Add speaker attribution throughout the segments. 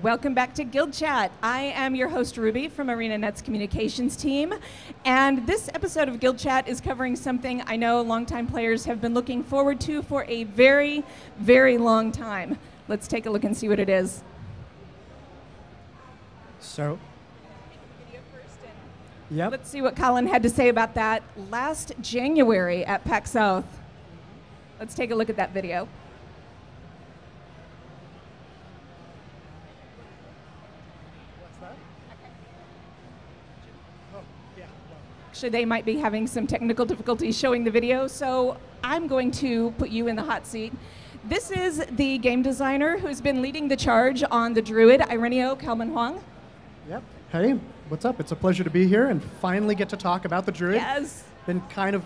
Speaker 1: welcome back to Guild Chat. I am your host, Ruby, from ArenaNet's communications team. And this episode of Guild Chat is covering something I know longtime players have been looking forward to for a very, very long time. Let's take a look and see what it is.
Speaker 2: So,
Speaker 1: yep. Let's see what Colin had to say about that last January at PAX South. Let's take a look at that video. Actually, they might be having some technical difficulties showing the video, so I'm going to put you in the hot seat. This is the game designer who's been leading the charge on the druid, Irenio Kalman Huang.
Speaker 2: Yep. Hey, what's up? It's a pleasure to be here and finally get to talk about the druid.
Speaker 1: Yes.
Speaker 2: Been kind of,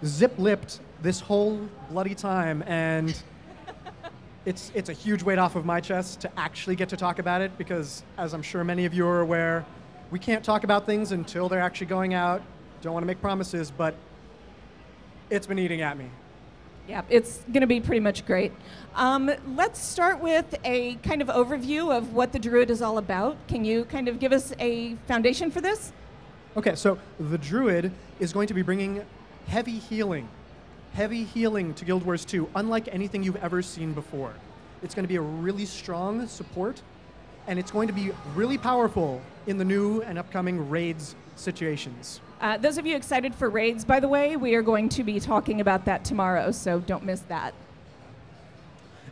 Speaker 2: zip-lipped this whole bloody time, and it's a huge weight off of my chest to actually get to talk about it because, as I'm sure many of you are aware, we can't talk about things until they're actually going out. Don't want to make promises, but it's been eating at me.
Speaker 1: Yeah, it's going to be pretty much great. Let's start with a kind of overview of what the druid is all about. Can you kind of give us a foundation for this?
Speaker 2: Okay, so the druid is going to be bringing heavy healing to Guild Wars 2, unlike anything you've ever seen before. It's going to be a really strong support, and it's going to be really powerful in the new and upcoming raids situations.
Speaker 1: Those of you excited for raids, by the way, we are going to be talking about that tomorrow, so don't miss that.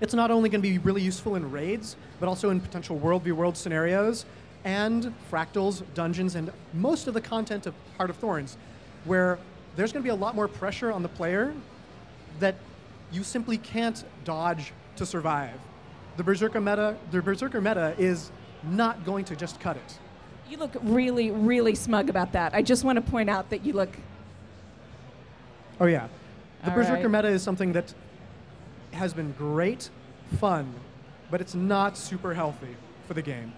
Speaker 2: It's not only going to be really useful in raids, but also in potential world v world scenarios and fractals, dungeons, and most of the content of Heart of Thorns, where there's going to be a lot more pressure on the player that you simply can't dodge to survive. The Berserker meta is not going to just cut it.
Speaker 1: You look really, really smug about that. I just want to point out that you look...
Speaker 2: Oh yeah. The
Speaker 1: All
Speaker 2: Berserker
Speaker 1: right.
Speaker 2: meta is something that has been great, fun, but it's not super healthy for the game.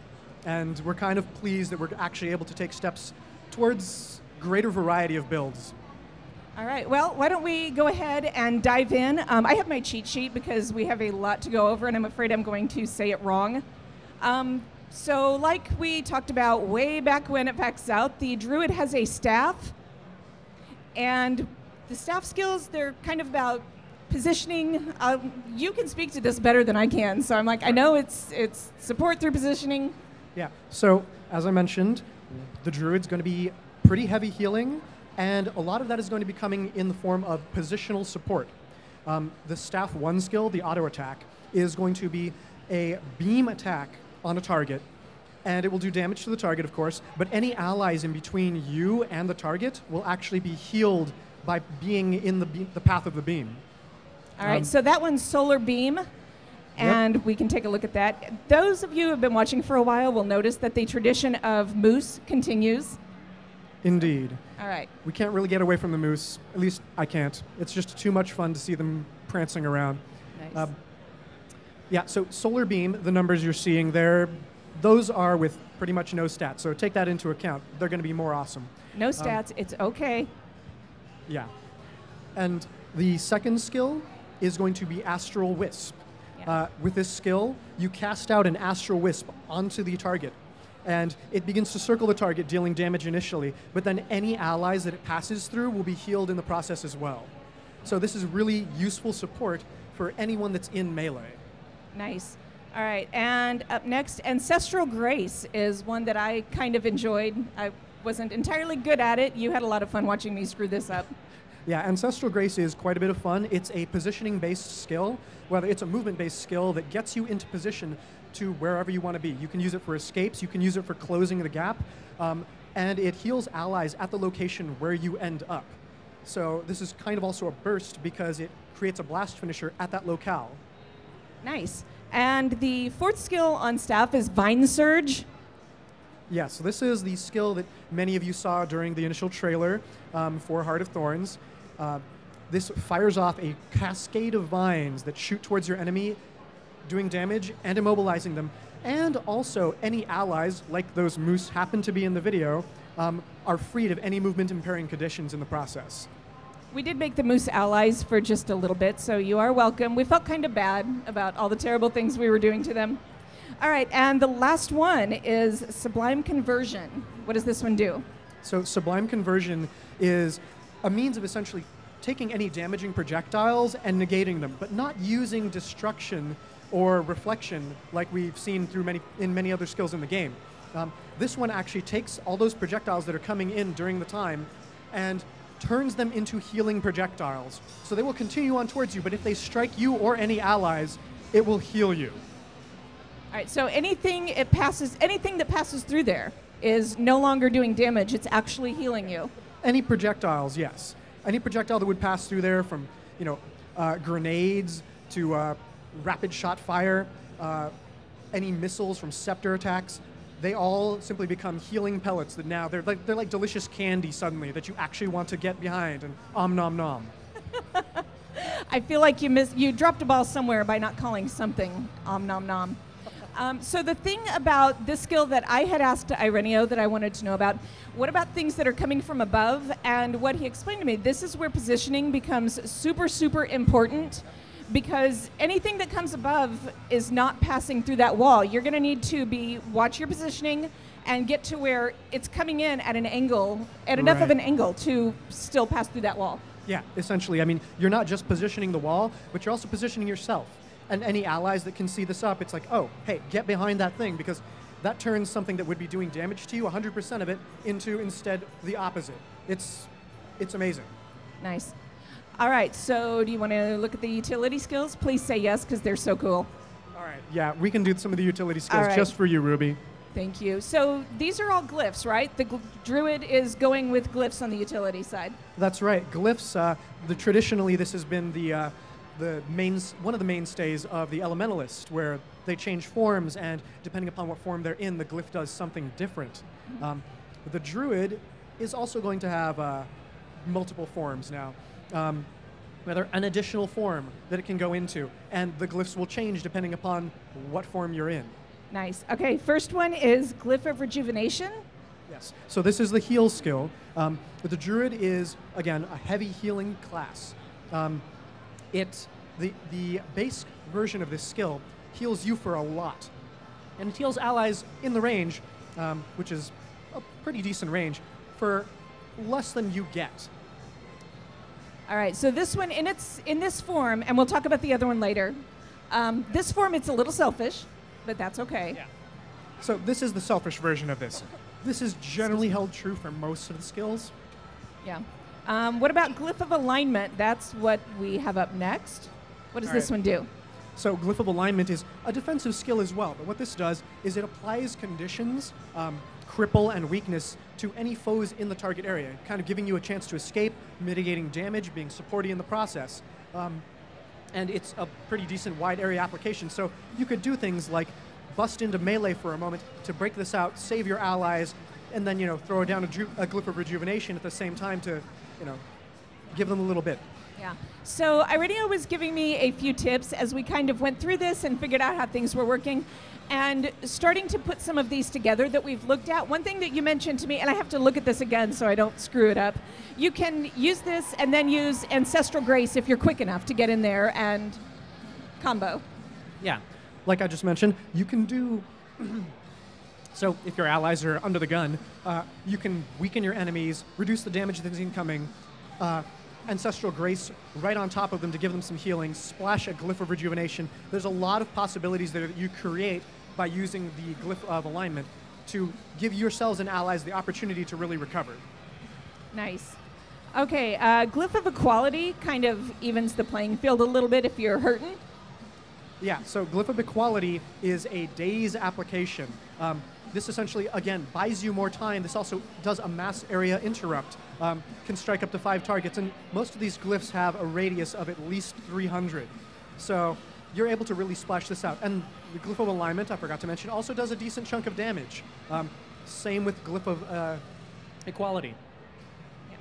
Speaker 2: And we're kind of pleased that we're actually able to take steps towards greater variety of builds.
Speaker 1: All right, well, why don't we go ahead and dive in. I have my cheat sheet because we have a lot to go over, and I'm afraid I'm going to say it wrong. So like we talked about way back when at PAX South, the druid has a staff, and the staff skills, they're kind of about positioning. You can speak to this better than I can, so I'm like, I know it's support through positioning.
Speaker 2: Yeah, so as I mentioned, the druid's going to be pretty heavy healing, and a lot of that is going to be coming in the form of positional support. The staff 1 skill, the auto attack, is going to be a beam attack on a target, and it will do damage to the target, of course, but any allies in between you and the target will actually be healed by being in the path of the beam.
Speaker 1: All right, so that one's Solar Beam, and
Speaker 2: Yep.
Speaker 1: we can take a look at that. Those of you who have been watching for a while will notice that the tradition of moose continues.
Speaker 2: Indeed.
Speaker 1: All right.
Speaker 2: We can't really get away from the moose. At least I can't. It's just too much fun to see them prancing around.
Speaker 1: Nice.
Speaker 2: Yeah, so Solar Beam, the numbers you're seeing there, those are with pretty much no stats. So take that into account. They're going to be more awesome.
Speaker 1: No stats, it's okay.
Speaker 2: Yeah. And the second skill is going to be Astral Wisp.
Speaker 1: Yeah.
Speaker 2: With this skill, you cast out an Astral Wisp onto the target, and it begins to circle the target, dealing damage initially, but then any allies that it passes through will be healed in the process as well. So this is really useful support for anyone that's in melee.
Speaker 1: Nice. All right, and up next, Ancestral Grace is one that I kind of enjoyed. I wasn't entirely good at it. You had a lot of fun watching me screw this up.
Speaker 2: Yeah, Ancestral Grace is quite a bit of fun. It's a positioning-based skill, whether it's a movement-based skill that gets you into position to wherever you want to be. You can use it for escapes, you can use it for closing the gap, and it heals allies at the location where you end up. So this is kind of also a burst because it creates a blast finisher at that locale.
Speaker 1: Nice. And the fourth skill on staff is Vine Surge.
Speaker 2: Yeah, so this is the skill that many of you saw during the initial trailer for Heart of Thorns. This fires off a cascade of vines that shoot towards your enemy, doing damage and immobilizing them. And also, any allies, like those moose happen to be in the video, are freed of any movement impairing conditions in the process.
Speaker 1: We did make the moose allies for just a little bit, so you are welcome. We felt kind of bad about all the terrible things we were doing to them. All right, and the last one is Sublime Conversion. What does this one do?
Speaker 2: So Sublime Conversion is a means of essentially taking any damaging projectiles and negating them, but not using destruction or reflection like we've seen in many other skills in the game. This one actually takes all those projectiles that are coming in during the time and turns them into healing projectiles. So they will continue on towards you, but if they strike you or any allies, it will heal you.
Speaker 1: All right, so anything that passes through there is no longer doing damage, it's actually healing you.
Speaker 2: Any projectiles, yes. Any projectile that would pass through there, from grenades to rapid shot fire, any missiles from scepter attacks, they all simply become healing pellets that now they're like delicious candy suddenly that you actually want to get behind and nom nom.
Speaker 1: I feel like you dropped a ball somewhere by not calling something nom nom. So the thing about this skill that I had asked to Irenio that I wanted to know about, what about things that are coming from above? And what he explained to me, this is where positioning becomes super, super important, because anything that comes above is not passing through that wall. You're going to need to watch your positioning and get to where it's coming in at an angle, at enough of an angle to still pass through that wall.
Speaker 2: Yeah, essentially. I mean, you're not just positioning the wall, but you're also positioning yourself. And any allies that can see this up, it's like, oh, hey, get behind that thing, because that turns something that would be doing damage to you, 100% of it, into instead the opposite. It's amazing.
Speaker 1: Nice. All right, so do you want to look at the utility skills? Please say yes, because they're so cool.
Speaker 2: All right, yeah, we can do some of the utility skills just for you, Ruby.
Speaker 1: Thank you. So these are all glyphs, right? The druid is going with glyphs on the utility side.
Speaker 2: That's right. Glyphs, traditionally this has been one of the mainstays of the elementalist, where they change forms, and depending upon what form they're in, the glyph does something different. The druid is also going to have multiple forms now. Rather, an additional form that it can go into, and the glyphs will change depending upon what form you're in.
Speaker 1: Nice. Okay, first one is Glyph of Rejuvenation.
Speaker 2: Yes. So this is the heal skill. But the druid is, again, a heavy healing class. The base version of this skill heals you for a lot, and it heals allies in the range, which is a pretty decent range, for less than you get.
Speaker 1: All right, so this one, in this form, and we'll talk about the other one later. This form, it's a little selfish, but that's okay.
Speaker 2: Yeah. So this is the selfish version of this. This is generally held true for most of the skills.
Speaker 1: Yeah. What about Glyph of Alignment? That's what we have up next. What does this one do?
Speaker 2: So Glyph of Alignment is a defensive skill as well, but what this does is it applies conditions, cripple and weakness, to any foes in the target area, kind of giving you a chance to escape, mitigating damage, being supporty in the process. And it's a pretty decent wide area application, so you could do things like bust into melee for a moment to break this out, save your allies, and then throw down a Glyph of Rejuvenation at the same time to give them a little bit.
Speaker 1: Yeah. So Irenio was giving me a few tips as we kind of went through this and figured out how things were working, and starting to put some of these together that we've looked at. One thing that you mentioned to me, and I have to look at this again so I don't screw it up, you can use this and then use Ancestral Grace if you're quick enough to get in there and combo.
Speaker 2: Yeah. Like I just mentioned, you can do... So if your allies are under the gun, you can weaken your enemies, reduce the damage that's incoming, Ancestral Grace right on top of them to give them some healing, splash a Glyph of Rejuvenation. There's a lot of possibilities that you create by using the Glyph of Alignment to give yourselves and allies the opportunity to really recover.
Speaker 1: Nice. Okay, Glyph of Equality kind of evens the playing field a little bit if you're hurting.
Speaker 2: Yeah, so Glyph of Equality is a daze application. This essentially, again, buys you more time. This also does a mass area interrupt. Can strike up to 5 targets, and most of these glyphs have a radius of at least 300. So you're able to really splash this out. And the Glyph of Alignment, I forgot to mention, also does a decent chunk of damage. Same with Glyph of Equality.
Speaker 1: Yeah.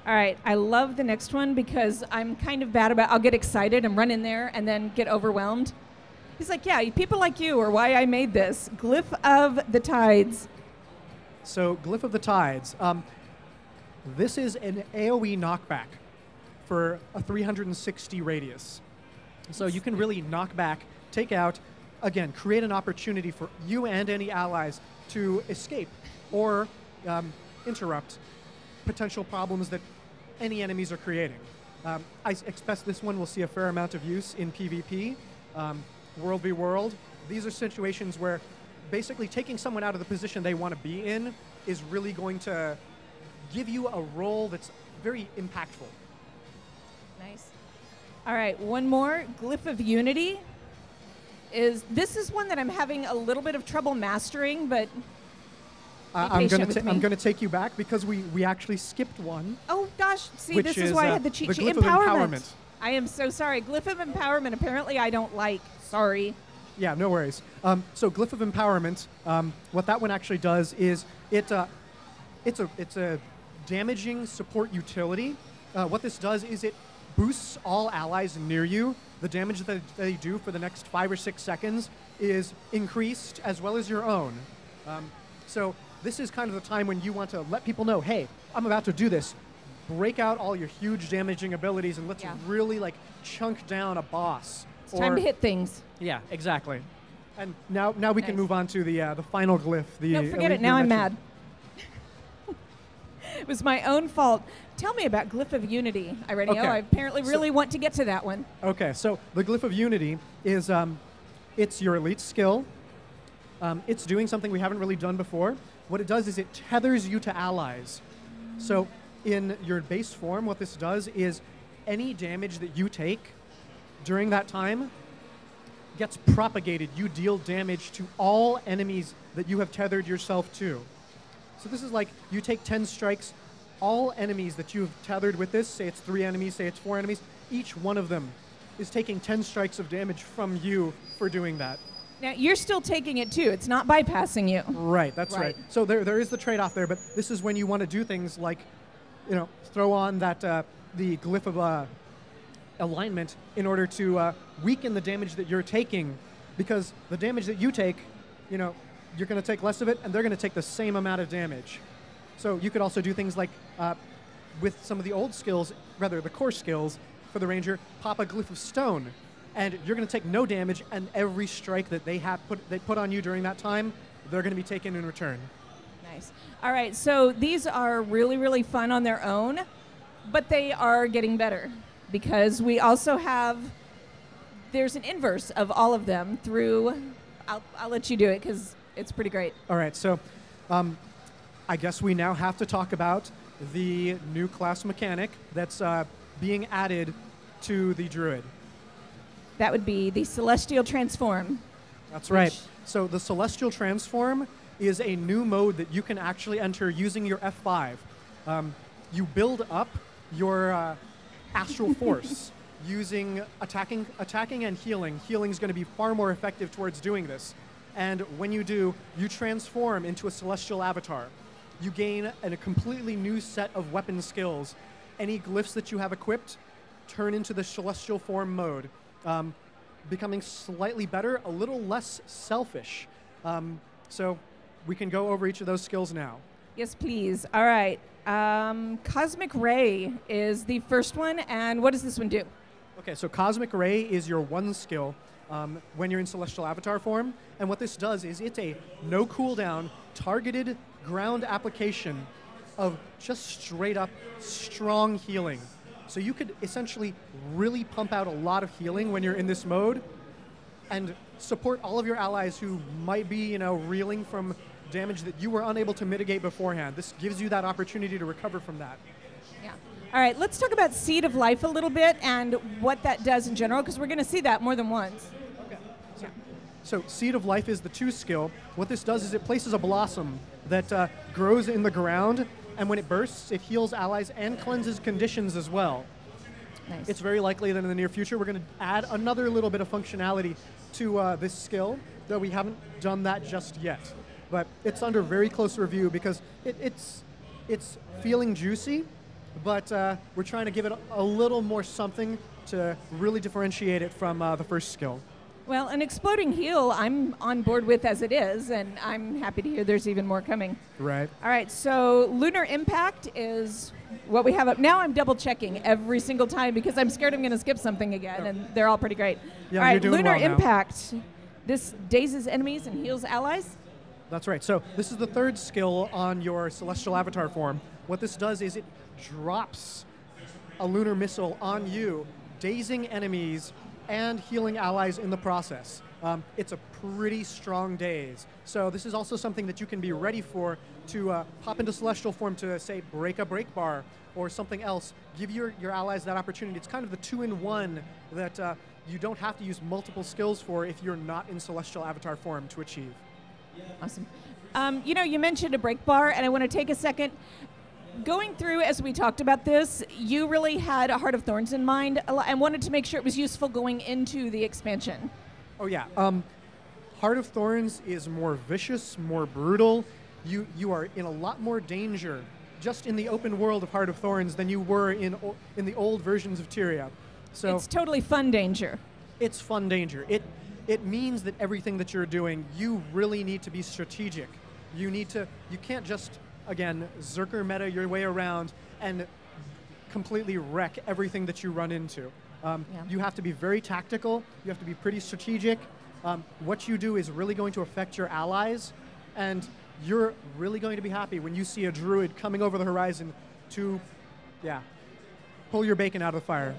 Speaker 1: All right, I love the next one because I'm kind of bad about, I'll get excited and run in there and then get overwhelmed. He's like, yeah, people like you are why I made this. Glyph of the Tides.
Speaker 2: So Glyph of the Tides. This is an AoE knockback for a 360 radius. So you can really knock back, take out again, create an opportunity for you and any allies to escape or interrupt potential problems that any enemies are creating. I expect this one will see a fair amount of use in PvP, World v World. These are situations where basically taking someone out of the position they want to be in is really going to give you a role that's very impactful.
Speaker 1: Nice. All right, one more, Glyph of Unity. This is one that I'm having a little bit of trouble mastering, but
Speaker 2: I'm going to take you back because we actually skipped one.
Speaker 1: Oh gosh, see, this is why I had the cheat sheet.
Speaker 2: Glyph of Empowerment.
Speaker 1: I am so sorry. Glyph of Empowerment, apparently I don't like. Sorry.
Speaker 2: Yeah, no worries. So Glyph of Empowerment, what that one actually does is it's a damaging support utility. What this does is it boosts all allies near you. The damage that they do for the next 5 or 6 seconds is increased, as well as your own. So this is kind of the time when you want to let people know, hey, I'm about to do this. Break out all your huge damaging abilities and let's really like chunk down a boss.
Speaker 1: It's time to hit things.
Speaker 2: Yeah, exactly. And now we can move on to the final glyph.
Speaker 1: No, forget it. Now I'm mad. It was my own fault. Tell me about Glyph of Unity, Irenio.
Speaker 2: Okay.
Speaker 1: I apparently really want to get to that one.
Speaker 2: Okay, so the Glyph of Unity is it's your elite skill. It's doing something we haven't really done before. What it does is it tethers you to allies. So in your base form, what this does is any damage that you take during that time gets propagated. You deal damage to all enemies that you have tethered yourself to. So this is like you take 10 strikes, all enemies that you've tethered with this, say it's 3 enemies, say it's 4 enemies, each one of them is taking 10 strikes of damage from you for doing that.
Speaker 1: Now, you're still taking it too. It's not bypassing you.
Speaker 2: Right, that's right. So there is the trade-off there, but this is when you want to do things like, throw on that the Glyph of alignment in order to weaken the damage that you're taking, because the damage that you take, you're going to take less of it, and they're going to take the same amount of damage. So you could also do things like, with some of the old skills, rather the core skills for the Ranger, pop a Glyph of Stone, and you're going to take no damage, and every strike that they put on you during that time, they're going to be taken in return.
Speaker 1: Nice. All right, so these are really, really fun on their own, but they are getting better because we also have, there's an inverse of all of them through, I'll let you do it because it's pretty great.
Speaker 2: All right, so I guess we now have to talk about the new class mechanic that's being added to the druid.
Speaker 1: That would be the Celestial Transform.
Speaker 2: That's right. So the Celestial Transform is a new mode that you can actually enter using your F5. You build up your astral force using attacking and healing. Healing is going to be far more effective towards doing this. And when you do, you transform into a celestial avatar. You gain a completely new set of weapon skills. Any glyphs that you have equipped turn into the celestial form mode, becoming slightly better, a little less selfish. So we can go over each of those skills now.
Speaker 1: Yes, please. All right. Cosmic Ray is the first one, and what does this one do?
Speaker 2: Okay, so Cosmic Ray is your one skill when you're in Celestial Avatar form, and what this does is it's a no cooldown, targeted ground application of just straight up strong healing. So you could essentially really pump out a lot of healing when you're in this mode and support all of your allies who might be, reeling from damage that you were unable to mitigate beforehand. This gives you that opportunity to recover from that.
Speaker 1: Yeah. All right, let's talk about Seed of Life a little bit and what that does in general, because we're going to see that more than once.
Speaker 2: Okay. So Seed of Life is the 2 skill. What this does is it places a blossom that grows in the ground, and when it bursts, it heals allies and cleanses conditions as well.
Speaker 1: Nice.
Speaker 2: It's very likely that in the near future we're going to add another little bit of functionality to this skill, though we haven't done that just yet. But it's under very close review because it's feeling juicy, but we're trying to give it a little more something to really differentiate it from the first skill.
Speaker 1: Well, an Exploding Heal I'm on board with as it is, and I'm happy to hear there's even more coming.
Speaker 2: Right.
Speaker 1: All right, so Lunar Impact is what we have up. Now I'm double checking every single time because I'm scared I'm going to skip something again, and they're all pretty great.
Speaker 2: Yeah,
Speaker 1: all right,
Speaker 2: you're doing
Speaker 1: Lunar
Speaker 2: well now.
Speaker 1: Impact This dazes enemies and heals allies?
Speaker 2: That's right. So this is the third skill on your Celestial Avatar form. What this does is it drops a lunar missile on you, dazing enemies and healing allies in the process. It's a pretty strong daze. So this is also something that you can be ready for to pop into Celestial form to, say, break a break bar or something else. Give your allies that opportunity. It's kind of the 2-in-1 that you don't have to use multiple skills for if you're not in Celestial Avatar form to achieve.
Speaker 1: Awesome. You know, you mentioned a break bar, and I want to take a second. Going through, as we talked about this, you really had a Heart of Thorns in mind and wanted to make sure it was useful going into the expansion.
Speaker 2: Oh, yeah. Heart of Thorns is more vicious, more brutal. You are in a lot more danger just in the open world of Heart of Thorns than you were in the old versions of Tyria. So
Speaker 1: it's totally fun danger.
Speaker 2: It's fun danger. It means that everything that you're doing, you really need to be strategic. You can't just, again, Zerker meta your way around and completely wreck everything that you run into. You have to be very tactical. You have to be pretty strategic. What you do is really going to affect your allies, and you're really going to be happy when you see a druid coming over the horizon to, pull your bacon out of the fire.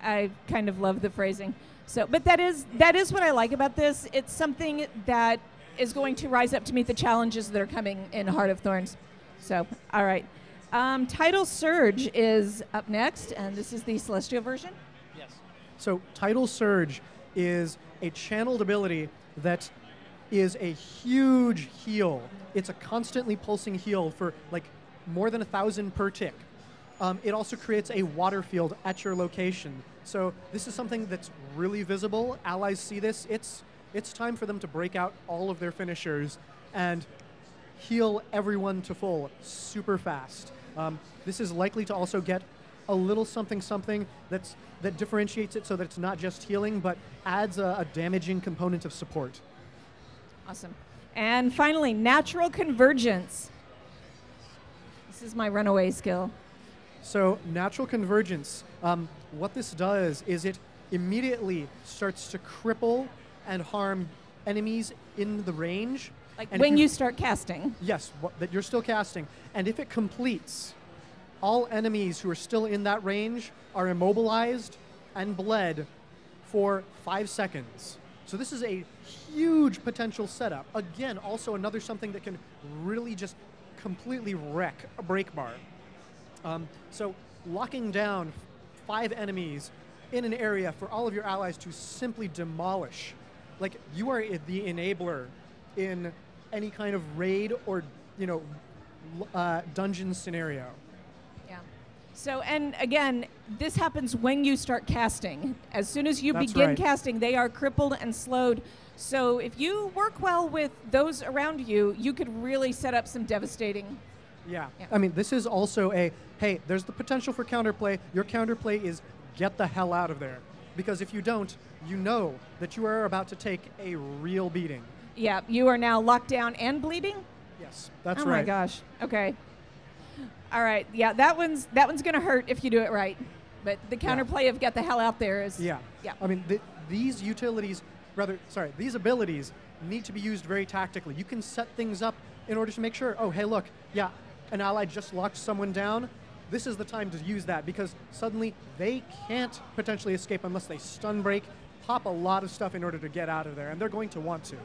Speaker 1: I kind of love the phrasing. So, but that is what I like about this. It's something that is going to rise up to meet the challenges that are coming in Heart of Thorns. So, all right. Tidal Surge is up next, and this is the Celestial version.
Speaker 2: Yes. So Tidal Surge is a channeled ability that is a huge heal. It's a constantly pulsing heal for like more than 1,000 per tick. It also creates a water field at your location. So this is something that's really visible. Allies see this. It's time for them to break out all of their finishers and heal everyone to full super fast. This is likely to also get a little something that differentiates it so that it's not just healing, but adds a damaging component of support.
Speaker 1: Awesome. And finally, Natural Convergence. This is my runaway skill.
Speaker 2: So Natural Convergence, what this does is it immediately starts to cripple and harm enemies in the range.
Speaker 1: Like and when you start casting?
Speaker 2: Yes, that you're still casting. And if it completes, all enemies who are still in that range are immobilized and bled for 5 seconds. So this is a huge potential setup. Again, also another something that can really just completely wreck a break bar. So locking down 5 enemies in an area for all of your allies to simply demolish. Like, you are the enabler in any kind of raid or, dungeon scenario.
Speaker 1: Yeah. So, and again, this happens when you start casting. As soon as you begin casting, they are crippled and slowed. So if you work well with those around you, you could really set up some devastating.
Speaker 2: Yeah. I mean, this is also hey, there's the potential for counterplay. Your counterplay is get the hell out of there. Because if you don't, you know that you are about to take a real beating.
Speaker 1: Yeah, you are now locked down and bleeding?
Speaker 2: Yes, that's
Speaker 1: right.
Speaker 2: right.
Speaker 1: Oh my gosh. Okay. All right. Yeah, that one's going to hurt if you do it right. But the counterplay of get the hell out there is...
Speaker 2: Yeah. I mean, these these abilities need to be used very tactically. You can set things up in order to make sure, oh, hey, look, an ally just locked someone down. This is the time to use that because suddenly they can't potentially escape unless they stun break, pop a lot of stuff in order to get out of there, and they're going to want to.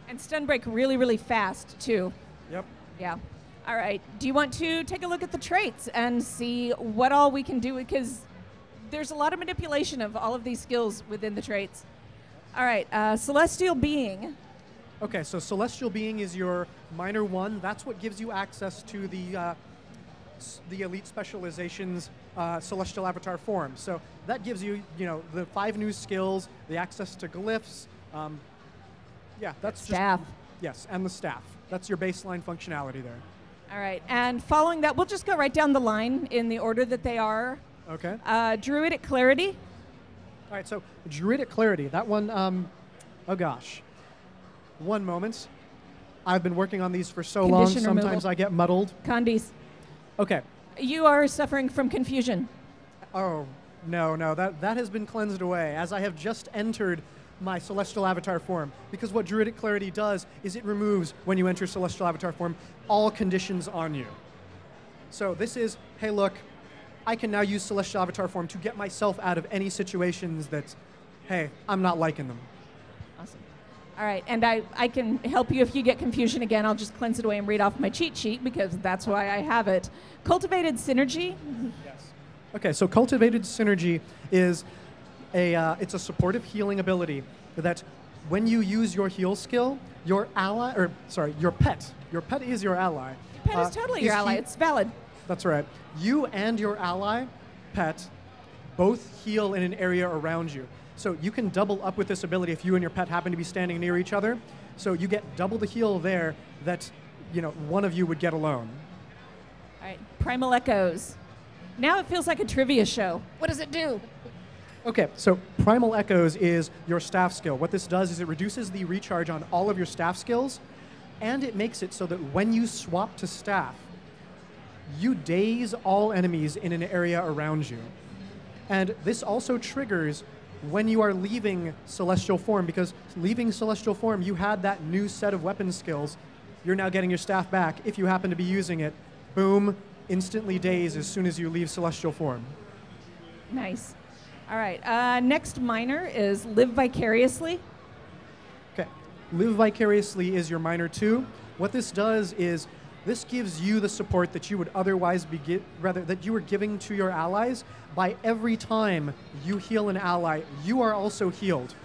Speaker 1: And stun break really, really fast, too.
Speaker 2: Yep.
Speaker 1: Yeah. All right. Do you want to take a look at the traits and see what all we can do? Because there's a lot of manipulation of all of these skills within the traits. All right. Celestial Being.
Speaker 2: Okay, so Celestial Being is your minor 1. That's what gives you access to the Elite Specialization's Celestial Avatar form. So that gives you, the 5 new skills, the access to glyphs. That's
Speaker 1: staff.
Speaker 2: Yes, and the staff. That's your baseline functionality there.
Speaker 1: All right, and following that, we'll just go right down the line in the order that they are.
Speaker 2: Okay.
Speaker 1: Druidic Clarity.
Speaker 2: All right, so Druidic Clarity, that one, oh gosh. One moment. I've been working on these for so long, sometimes I get muddled.
Speaker 1: Condies.
Speaker 2: Okay.
Speaker 1: You are suffering from confusion.
Speaker 2: Oh, no, that has been cleansed away. As I have just entered my Celestial Avatar form, because what Druidic Clarity does is it removes, when you enter Celestial Avatar form, all conditions on you. So this is, hey look, I can now use Celestial Avatar form to get myself out of any situations that, hey, I'm not liking them.
Speaker 1: Awesome. All right, and I can help you if you get confusion again. I'll just cleanse it away and read off my cheat sheet because that's why I have it. Cultivated Synergy.
Speaker 2: Yes. Okay, so Cultivated Synergy is it's a supportive healing ability that when you use your heal skill, your ally, or sorry, your pet is your ally.
Speaker 1: Your pet is totally your ally. It's valid.
Speaker 2: That's right. You and your ally, pet, both heal in an area around you. So you can double up with this ability if you and your pet happen to be standing near each other. So you get double the heal there that one of you would get alone.
Speaker 1: All right, Primal Echoes. Now it feels like a trivia show. What does it do?
Speaker 2: Okay, so Primal Echoes is your staff skill. What this does is it reduces the recharge on all of your staff skills, and it makes it so that when you swap to staff, you daze all enemies in an area around you. And this also triggers when you are leaving Celestial form, because leaving Celestial form, you had that new set of weapon skills. You're now getting your staff back. If you happen to be using it, boom, instantly daze as soon as you leave Celestial form.
Speaker 1: Nice. All right, next minor is Live Vicariously.
Speaker 2: Okay, Live Vicariously is your minor 2. What this does is this gives you the support that you would otherwise that you were giving to your allies. By every time you heal an ally, you are also healed.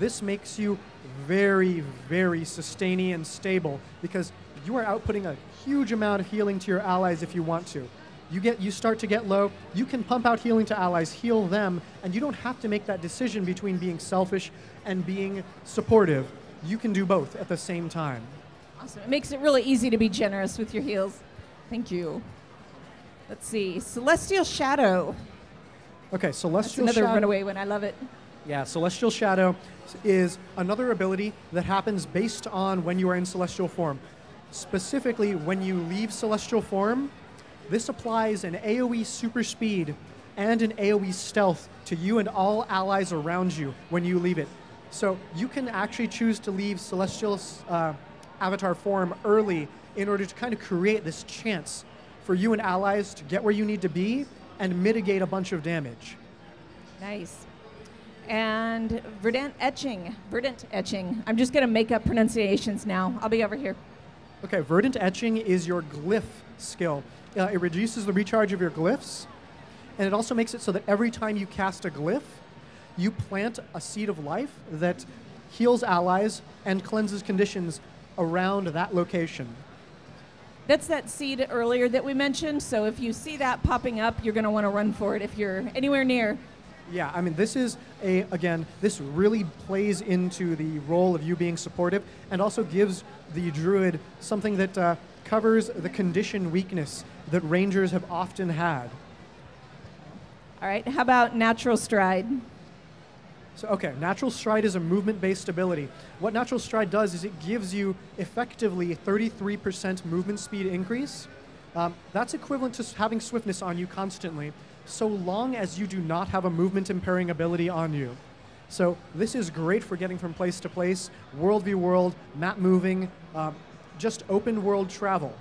Speaker 2: This makes you very, very sustaining and stable because you are outputting a huge amount of healing to your allies if you want to. You start to get low, you can pump out healing to allies, heal them, and you don't have to make that decision between being selfish and being supportive. You can do both at the same time.
Speaker 1: Awesome. It makes it really easy to be generous with your heals. Thank you. Let's see. Celestial Shadow.
Speaker 2: Okay, Celestial Shadow.
Speaker 1: That's another runaway one. I love it.
Speaker 2: Yeah, Celestial Shadow is another ability that happens based on when you are in Celestial form. Specifically, when you leave Celestial form, this applies an AoE super speed and an AoE stealth to you and all allies around you when you leave it. So you can actually choose to leave Celestial Avatar form early in order to kind of create this chance for you and allies to get where you need to be and mitigate a bunch of damage.
Speaker 1: Nice. And Verdant Etching. I'm just going to make up pronunciations now. I'll be over here.
Speaker 2: Okay, Verdant Etching is your glyph skill. It reduces the recharge of your glyphs, and it also makes it so that every time you cast a glyph, you plant a seed of life that heals allies and cleanses conditions around that location.
Speaker 1: That's that seed earlier that we mentioned, so if you see that popping up, you're going to want to run for it if you're anywhere near.
Speaker 2: Yeah, I mean, this is this really plays into the role of you being supportive and also gives the druid something that covers the condition weakness that rangers have often had.
Speaker 1: All right, how about Natural Stride?
Speaker 2: So, okay, Natural Stride is a movement-based ability. What Natural Stride does is it gives you effectively 33% movement speed increase. That's equivalent to having swiftness on you constantly, so long as you do not have a movement impairing ability on you. So this is great for getting from place to place, world v world, map moving, just open world travel.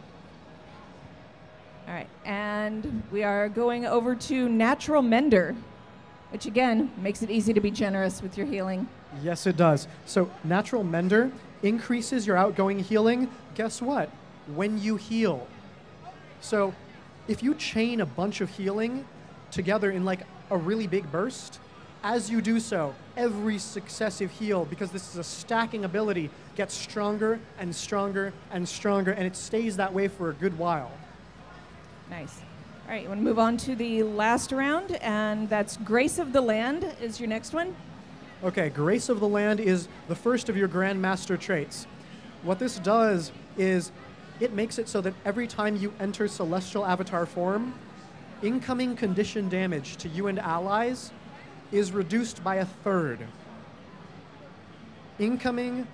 Speaker 1: All right, and we are going over to Natural Mender, which again makes it easy to be generous with your healing.
Speaker 2: Yes, it does. So Natural Mender increases your outgoing healing. Guess what? When you heal. So if you chain a bunch of healing together in like a really big burst, as you do so, every successive heal, because this is a stacking ability, gets stronger and stronger and stronger, and it stays that way for a good while.
Speaker 1: Nice. All right, you want to move on to the last round, and that's Grace of the Land is your next one.
Speaker 2: Okay, Grace of the Land is the first of your Grandmaster traits. What this does is it makes it so that every time you enter Celestial Avatar form, incoming condition damage to you and allies is reduced by 1/3. Incoming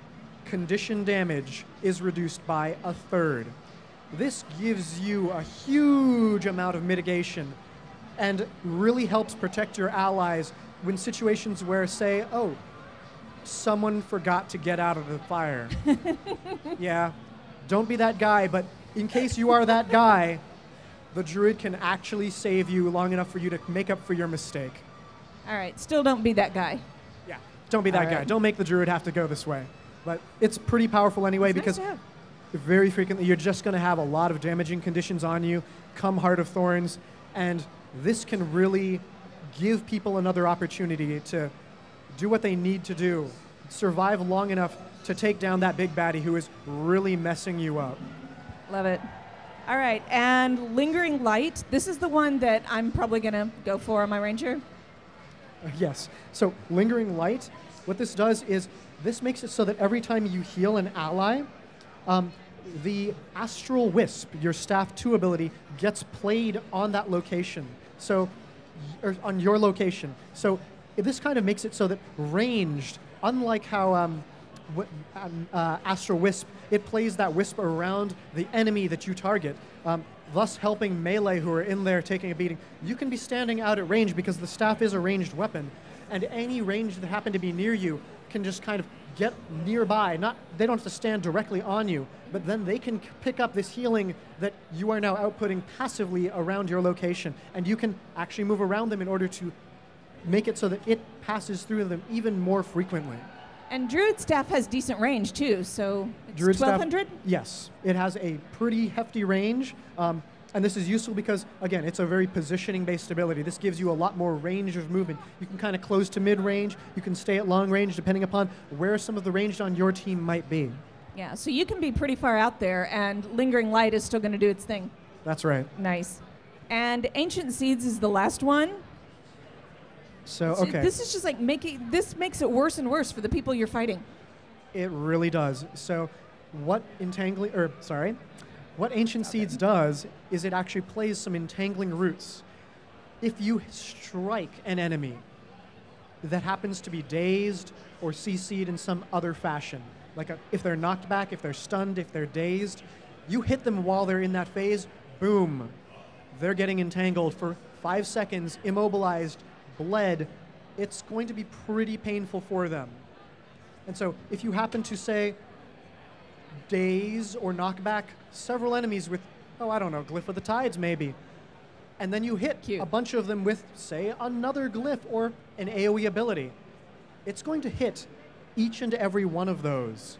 Speaker 2: condition damage is reduced by 1/3. This gives you a huge amount of mitigation and really helps protect your allies when situations where, say, oh, someone forgot to get out of the fire. Yeah, don't be that guy, but in case you are that guy, the druid can actually save you long enough for you to make up for your mistake.
Speaker 1: All right, still don't be that guy.
Speaker 2: Yeah, don't be that guy. Don't make the druid have to go this way. But it's pretty powerful anyway because very frequently you're just going to have a lot of damaging conditions on you come Heart of Thorns, and this can really give people another opportunity to do what they need to do, survive long enough to take down that big baddie who is really messing you up.
Speaker 1: Love it. All right, and Lingering Light. This is the one that I'm probably going to go for on my ranger.
Speaker 2: Yes. So Lingering Light, what this does is this makes it so that every time you heal an ally, the Astral Wisp, your Staff 2 ability, gets played on that location. So, or on your location. So this kind of makes it so that ranged, unlike how Astral Wisp, it plays that wisp around the enemy that you target, thus helping melee who are in there taking a beating. You can be standing out at range because the staff is a ranged weapon, and any range that happen to be near you can just kind of get nearby. They don't have to stand directly on you, but then they can pick up this healing that you are now outputting passively around your location, and you can actually move around them in order to make it so that it passes through them even more frequently.
Speaker 1: And Druid Staff has decent range too, so it's 1200?
Speaker 2: Yes, it has a pretty hefty range, and this is useful because, again, it's a very positioning-based ability. This gives you a lot more range of movement. You can kind of close to mid-range, you can stay at long range, depending upon where some of the ranged on your team might be.
Speaker 1: Yeah, so you can be pretty far out there, and Lingering Light is still going to do its thing.
Speaker 2: That's right.
Speaker 1: Nice. And Ancient Seeds is the last one.
Speaker 2: So, okay.
Speaker 1: This is just like this makes it worse and worse for the people you're fighting.
Speaker 2: It really does. So what Ancient Seeds does is it actually plays some entangling roots. If you strike an enemy that happens to be dazed or CC'd in some other fashion, like if they're knocked back, if they're stunned, if they're dazed, you hit them while they're in that phase, boom, they're getting entangled for 5 seconds, immobilized, bled. It's going to be pretty painful for them. And so if you happen to, say, daze or knock back several enemies with, I don't know, Glyph of the Tides maybe, and then you hit a bunch of them with, say, another glyph or an AoE ability, it's going to hit each and every one of those.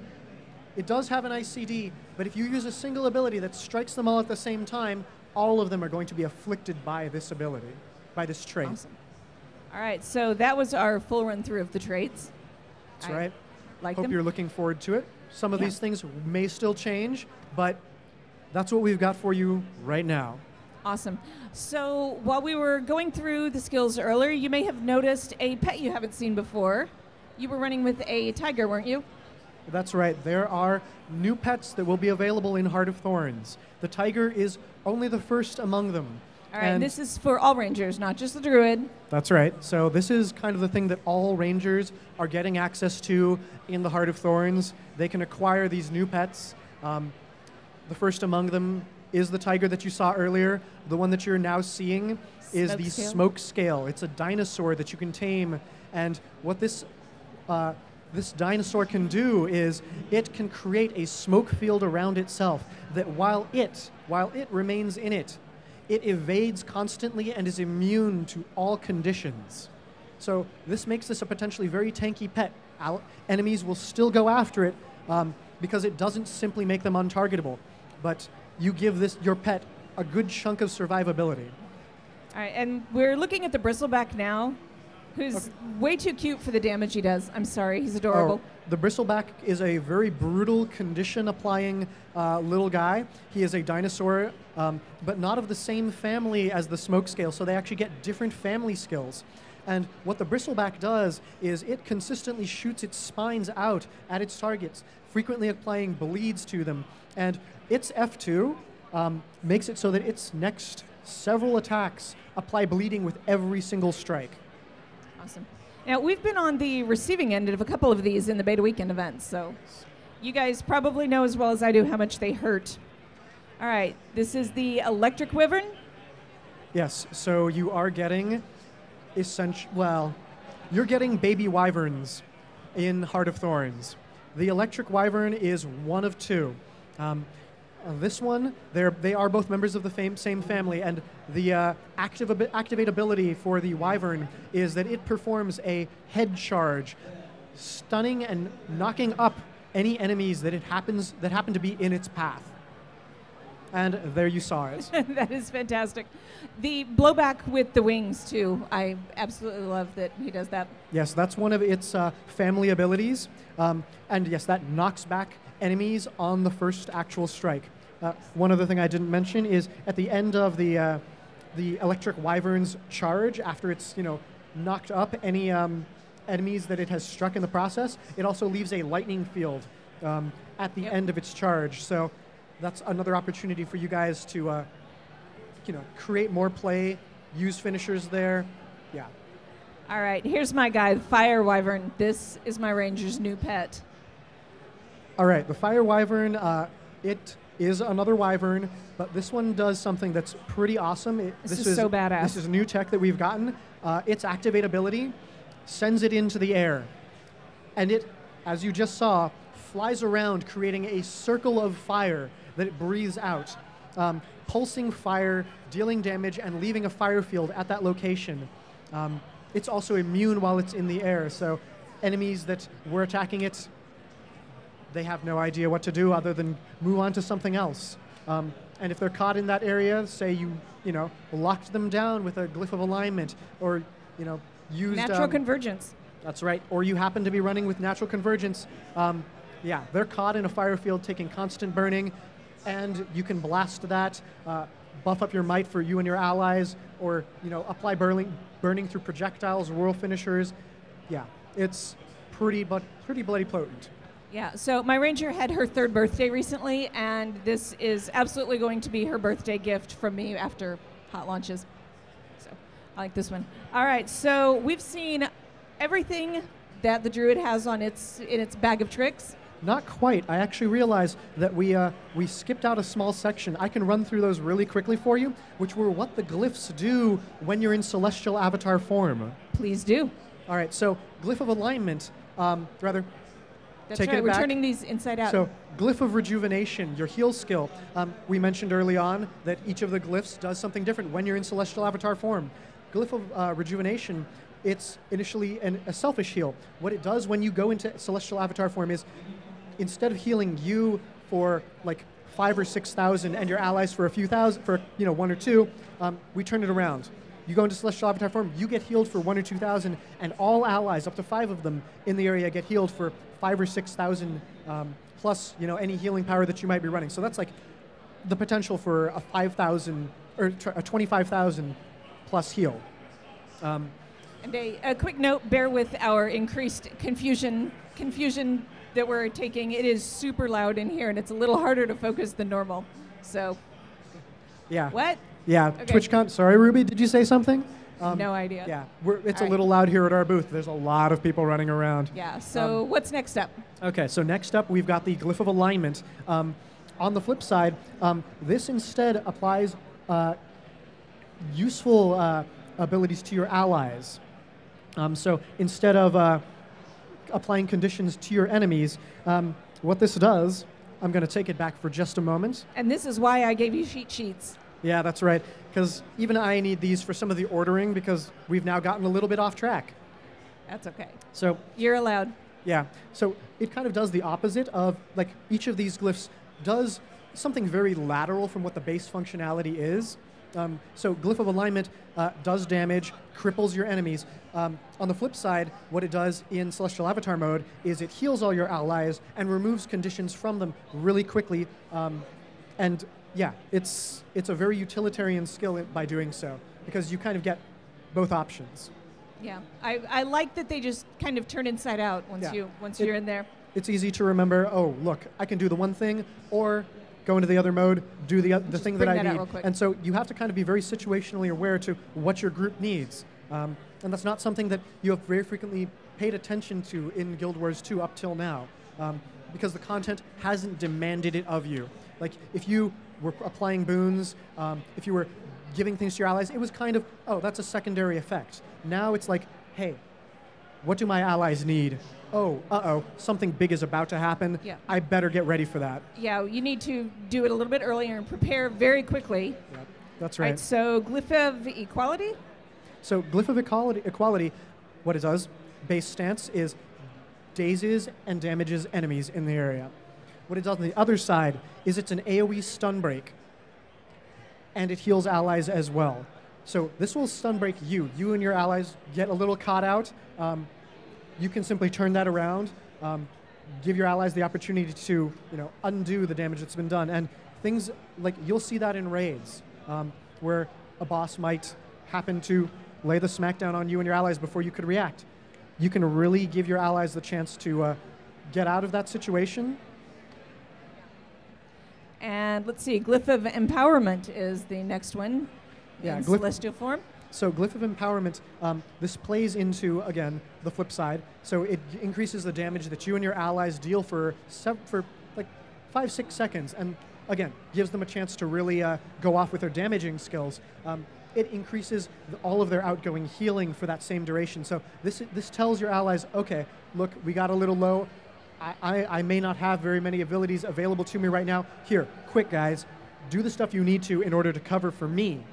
Speaker 2: It does have an ICD, but if you use a single ability that strikes them all at the same time, all of them are going to be afflicted by this ability, by this trait.
Speaker 1: Awesome. All right, so that was our full run-through of the traits.
Speaker 2: That's right.
Speaker 1: Hope
Speaker 2: you're looking forward to it. Some of these things may still change, but that's what we've got for you right now.
Speaker 1: Awesome. So while we were going through the skills earlier, you may have noticed a pet you haven't seen before. You were running with a tiger, weren't you?
Speaker 2: That's right. There are new pets that will be available in Heart of Thorns. The tiger is only the first among them.
Speaker 1: All right, and this is for all rangers, not just the druid.
Speaker 2: That's right. So this is kind of the thing that all rangers are getting access to in the Heart of Thorns. They can acquire these new pets. The first among them is the tiger that you saw earlier. The one that you're now seeing is the Smoke Scale. It's a dinosaur that you can tame, and what this dinosaur can do is it can create a smoke field around itself that while it remains in it, it evades constantly and is immune to all conditions. So this makes this a potentially very tanky pet. Enemies will still go after it because it doesn't simply make them untargetable, but you give your pet a good chunk of survivability.
Speaker 1: All right, and we're looking at the bristleback now, who's way too cute for the damage he does. I'm sorry, he's adorable.
Speaker 2: The bristleback is a very brutal condition-applying little guy. He is a dinosaur, but not of the same family as the Smoke Scale, so they actually get different family skills. And what the bristleback does is it consistently shoots its spines out at its targets, frequently applying bleeds to them. And its F2 makes it so that its next several attacks apply bleeding with every single strike.
Speaker 1: Awesome. Now, we've been on the receiving end of a couple of these in the Beta Weekend events, so you guys probably know as well as I do how much they hurt. All right, this is the Electric Wyvern.
Speaker 2: Yes, so you are getting you're getting baby wyverns in Heart of Thorns. The Electric Wyvern is one of two. This one, they are both members of the same family, and the activate ability for the Wyvern is that it performs a head charge, stunning and knocking up any enemies that happen to be in its path. And there you saw it.
Speaker 1: That is fantastic. The blowback with the wings, too. I absolutely love that he does that.
Speaker 2: Yes, that's one of its family abilities. And yes, that knocks back enemies on the first actual strike. One other thing I didn't mention is at the end of the Electric Wyvern's charge, after it's knocked up any enemies that it has struck in the process, it also leaves a lightning field at the end of its charge. So that's another opportunity for you guys to create more play, use finishers there. Yeah.
Speaker 1: All right, here's my guy, the Fire Wyvern. This is my ranger's new pet.
Speaker 2: All right, the Fire Wyvern, it is another Wyvern, but this one does something that's pretty awesome.
Speaker 1: This is so badass.
Speaker 2: This is new tech that we've gotten. Its activate ability sends it into the air, and it, as you just saw, flies around, creating a circle of fire that it breathes out, pulsing fire, dealing damage, and leaving a fire field at that location. It's also immune while it's in the air, so enemies that were attacking it, they have no idea what to do other than move on to something else. And if they're caught in that area, say you locked them down with a glyph of alignment, or used
Speaker 1: natural convergence.
Speaker 2: That's right. Or you happen to be running with natural convergence. Yeah, they're caught in a fire field taking constant burning, and you can blast that, buff up your might for you and your allies, or apply burning through projectiles, whirl finishers. Yeah, it's pretty bloody potent.
Speaker 1: Yeah, so my ranger had her 3rd birthday recently, and this is absolutely going to be her birthday gift from me after hot launches. So I like this one. All right, so we've seen everything that the druid has in its bag of tricks.
Speaker 2: Not quite. I actually realized that we skipped out a small section. I can run through those really quickly for you, which were what the glyphs do when you're in celestial avatar form.
Speaker 1: Please do.
Speaker 2: All right, so glyph of alignment,
Speaker 1: That's
Speaker 2: take
Speaker 1: right,
Speaker 2: it
Speaker 1: we're
Speaker 2: back.
Speaker 1: turning these inside out.
Speaker 2: So glyph of rejuvenation, your heal skill. We mentioned early on that each of the glyphs does something different when you're in celestial avatar form. Glyph of rejuvenation, it's initially a selfish heal. What it does when you go into celestial avatar form is, instead of healing you for like 5,000 or 6,000 and your allies for a few thousand, for 1 or 2, we turn it around. You go into celestial avatar form, you get healed for 1,000 or 2,000, and all allies, up to 5 of them in the area, get healed for 5,000 or 6,000 plus any healing power that you might be running. So that's like the potential for a 5,000 or a 25,000 plus heal.
Speaker 1: And a quick note: bear with our increased confusion that we're taking. It is super loud in here, and it's a little harder to focus than normal. So,
Speaker 2: yeah.
Speaker 1: What?
Speaker 2: Yeah,
Speaker 1: Okay.
Speaker 2: TwitchCon. Sorry, Ruby, did you say something?
Speaker 1: No idea.
Speaker 2: Yeah, it's
Speaker 1: All
Speaker 2: a
Speaker 1: right.
Speaker 2: little loud here at our booth. There's a lot of people running around.
Speaker 1: Yeah, so what's next up?
Speaker 2: Okay, so next up we've got the glyph of alignment. On the flip side, this instead applies useful abilities to your allies. So instead of applying conditions to your enemies, what this does, I'm going to take it back for just a moment.
Speaker 1: And this is why I gave you cheat sheets.
Speaker 2: Yeah, that's right, because even I need these for some of the ordering because we've now gotten a little bit off track.
Speaker 1: That's okay.
Speaker 2: So
Speaker 1: You're allowed.
Speaker 2: yeah, so it kind of does the opposite of, like, each of these glyphs does something very lateral from what the base functionality is. So glyph of alignment does damage, cripples your enemies. On the flip side, what it does in celestial avatar mode is it heals all your allies and removes conditions from them really quickly. And yeah, it's a very utilitarian skill by doing so, because you kind of get both options.
Speaker 1: Yeah, I like that they just kind of turn inside out once
Speaker 2: Yeah.
Speaker 1: you're in there.
Speaker 2: It's easy to remember, oh, look, I can do the one thing, or go into the other mode, do the thing that
Speaker 1: bring
Speaker 2: I
Speaker 1: that out
Speaker 2: need.
Speaker 1: real quick.
Speaker 2: And so you have to kind of be very situationally aware to what your group needs. And that's not something that you have very frequently paid attention to in Guild Wars 2 up till now, because the content hasn't demanded it of you. Like, if you were applying boons, if you were giving things to your allies, it was kind of, oh, that's a secondary effect. Now it's like, hey, what do my allies need? Oh, uh-oh, something big is about to happen.
Speaker 1: Yeah.
Speaker 2: I better get ready for that.
Speaker 1: Yeah, you need to do it a little bit earlier and prepare very quickly.
Speaker 2: Yep, that's right.
Speaker 1: So Glyph of Equality?
Speaker 2: So Glyph of Equality, what it does, base stance, is dazes and damages enemies in the area. What it does on the other side is it's an AoE stun break, and it heals allies as well. So this will stun break you. You and your allies get a little caught out. You can simply turn that around, give your allies the opportunity to undo the damage that's been done. And things like, you'll see that in raids, where a boss might happen to lay the smackdown on you and your allies before you could react. You can really give your allies the chance to get out of that situation.
Speaker 1: And let's see, Glyph of Empowerment is the next one in Celestial form.
Speaker 2: So Glyph of Empowerment, this plays into, again, the flip side. So it increases the damage that you and your allies deal for like 5-6 seconds, and again, gives them a chance to really go off with their damaging skills. It increases all of their outgoing healing for that same duration. So this tells your allies, okay, look, we got a little low. I may not have very many abilities available to me right now. Here, quick guys, do the stuff you need to in order to cover for me.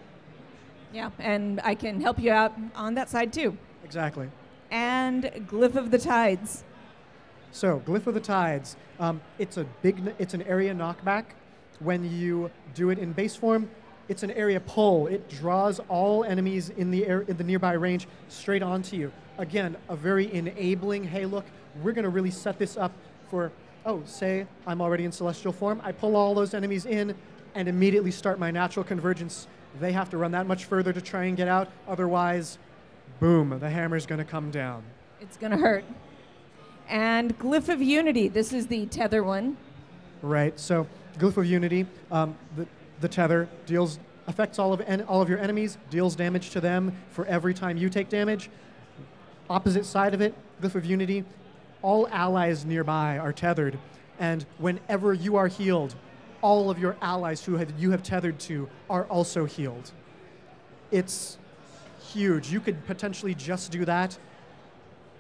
Speaker 1: Yeah, and I can help you out on that side too.
Speaker 2: Exactly.
Speaker 1: And Glyph of the Tides.
Speaker 2: So Glyph of the Tides, it's an area knockback. When you do it in base form, it's an area pull. It draws all enemies in the nearby range straight onto you. Again, a very enabling, hey look, we're going to really set this up for, say I'm already in Celestial form, I pull all those enemies in and immediately start my natural convergence. They have to run that much further to try and get out, otherwise, boom, the hammer's going to come down.
Speaker 1: It's going to hurt. And Glyph of Unity, this is the tether one.
Speaker 2: Right, so Glyph of Unity, the tether affects all of your enemies, deals damage to them for every time you take damage. Opposite side of it, Glyph of Unity, all allies nearby are tethered, and whenever you are healed, all of your allies who you have tethered to are also healed. It's huge. You could potentially just do that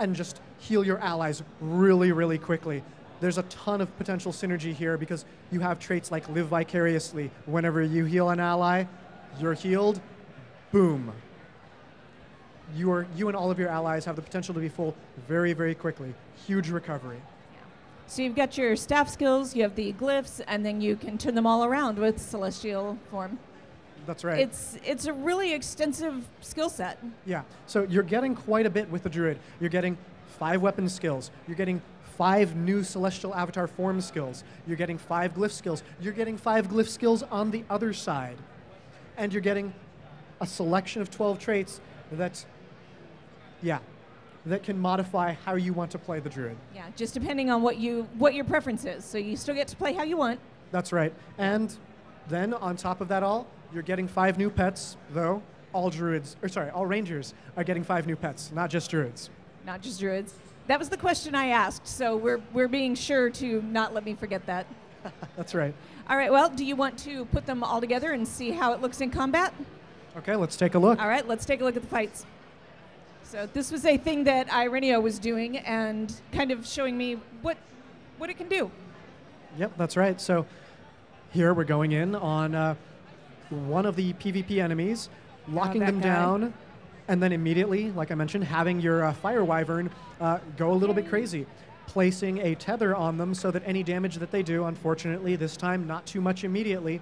Speaker 2: and just heal your allies really, really quickly. There's a ton of potential synergy here because you have traits like Live Vicariously. Whenever you heal an ally, you're healed, boom. You and all of your allies have the potential to be full very, very quickly. Huge recovery.
Speaker 1: So you've got your staff skills, you have the glyphs, and then you can turn them all around with Celestial form.
Speaker 2: That's right.
Speaker 1: It's a really extensive skill set.
Speaker 2: Yeah, so you're getting quite a bit with the Druid. You're getting 5 weapon skills. You're getting 5 new Celestial Avatar form skills. You're getting 5 glyph skills. You're getting 5 glyph skills on the other side. And you're getting a selection of 12 traits that can modify how you want to play the Druid.
Speaker 1: Yeah, just depending on what your preference is. So you still get to play how you want.
Speaker 2: That's right. And then on top of that all, you're getting 5 new pets, though all Rangers are getting 5 new pets, not just Druids.
Speaker 1: Not just Druids. That was the question I asked, so we're being sure to not let me forget that.
Speaker 2: That's right.
Speaker 1: All right, well, do you want to put them all together and see how it looks in combat?
Speaker 2: Okay, let's take a look.
Speaker 1: All right, let's take a look at the fights. So this was a thing that Irenio was doing and kind of showing me what it can do.
Speaker 2: Yep, that's right. So here we're going in on one of the PvP enemies, locking them down, and then immediately, like I mentioned, having your Fire Wyvern go a little bit crazy, placing a tether on them so that any damage that they do, unfortunately, this time not too much immediately,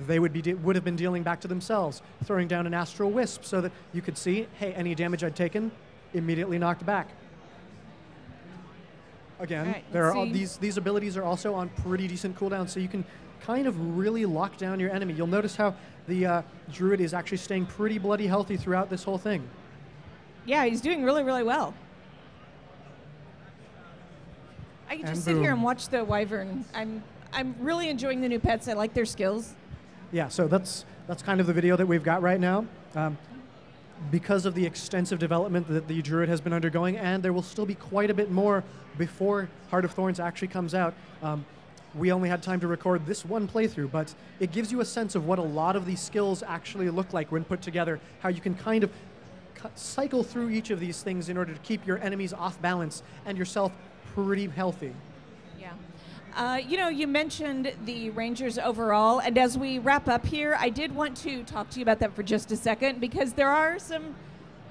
Speaker 2: they would have been dealing back to themselves, throwing down an Astral Wisp so that you could see, hey, any damage I'd taken, immediately knocked back. Again, these abilities are also on pretty decent cooldown, so you can kind of really lock down your enemy. You'll notice how the Druid is actually staying pretty bloody healthy throughout this whole thing.
Speaker 1: Yeah, he's doing really, really well. I can just sit here and watch the Wyvern. I'm really enjoying the new pets. I like their skills.
Speaker 2: Yeah, so that's kind of the video that we've got right now. Because of the extensive development that the Druid has been undergoing, and there will still be quite a bit more before Heart of Thorns actually comes out. We only had time to record this one playthrough, but it gives you a sense of what a lot of these skills actually look like when put together, how you can kind of cycle through each of these things in order to keep your enemies off balance and yourself pretty healthy.
Speaker 1: You know, you mentioned the Rangers overall, and as we wrap up here, I did want to talk to you about that for just a second, because there are some,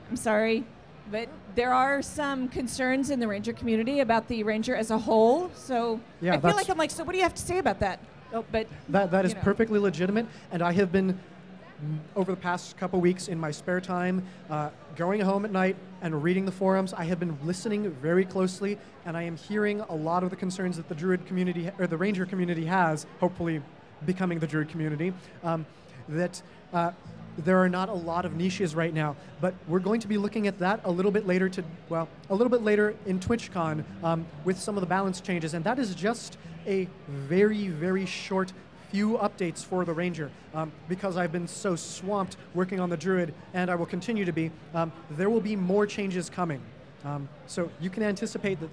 Speaker 1: I'm sorry, but there are some concerns in the Ranger community about the Ranger as a whole. So
Speaker 2: yeah,
Speaker 1: I feel like I'm like, so what do you have to say about that? Oh, but
Speaker 2: that is perfectly legitimate, and I have been over the past couple weeks in my spare time, going home at night and reading the forums. I have been listening very closely, and I am hearing a lot of the concerns that the Druid community, or the Ranger community has, hopefully becoming the Druid community, that there are not a lot of niches right now. But we're going to be looking at that a little bit later a little bit later in TwitchCon with some of the balance changes, and that is just a very, very short few updates for the Ranger. Because I've been so swamped working on the Druid, and I will continue to be, there will be more changes coming. So you can anticipate that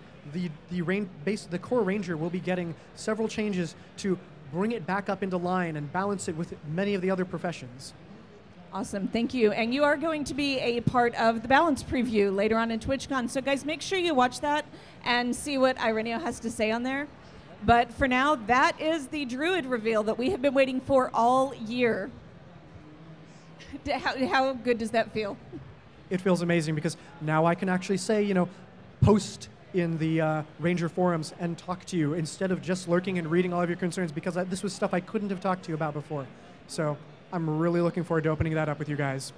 Speaker 2: the core Ranger will be getting several changes to bring it back up into line and balance it with many of the other professions.
Speaker 1: Awesome, thank you. And you are going to be a part of the balance preview later on in TwitchCon. So guys, make sure you watch that and see what Irenio has to say on there. But for now, that is the Druid reveal that we have been waiting for all year. How good does that feel?
Speaker 2: It feels amazing, because now I can actually say, you know, post in the Ranger forums and talk to you instead of just lurking and reading all of your concerns, because this was stuff I couldn't have talked to you about before. So I'm really looking forward to opening that up with you guys.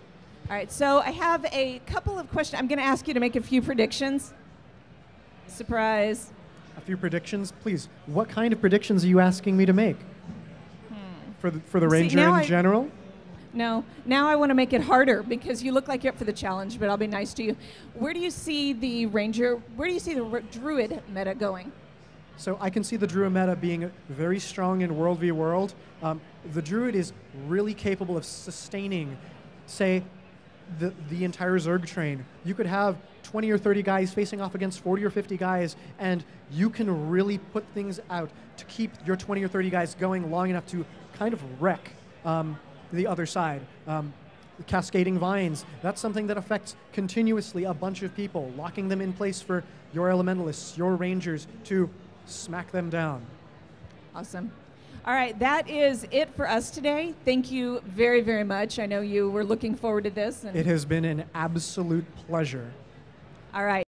Speaker 1: All right, so I have a couple of questions. I'm going to ask you to make a few predictions. Surprise.
Speaker 2: A few predictions, please. What kind of predictions are you asking me to make? For the Ranger in general?
Speaker 1: No. Now I want to make it harder, because you look like you're up for the challenge, but I'll be nice to you. Where do you see the Ranger, where do you see the Druid meta going?
Speaker 2: So I can see the Druid meta being very strong in World v World. The Druid is really capable of sustaining, say, the entire Zerg train. You could have 20 or 30 guys facing off against 40 or 50 guys, and you can really put things out to keep your 20 or 30 guys going long enough to kind of wreck the other side. Cascading vines, that's something that affects continuously a bunch of people, locking them in place for your elementalists, your Rangers, to smack them down.
Speaker 1: Awesome. All right, that is it for us today. Thank you very, very much. I know you were looking forward to this.
Speaker 2: It has been an absolute pleasure.
Speaker 1: All right.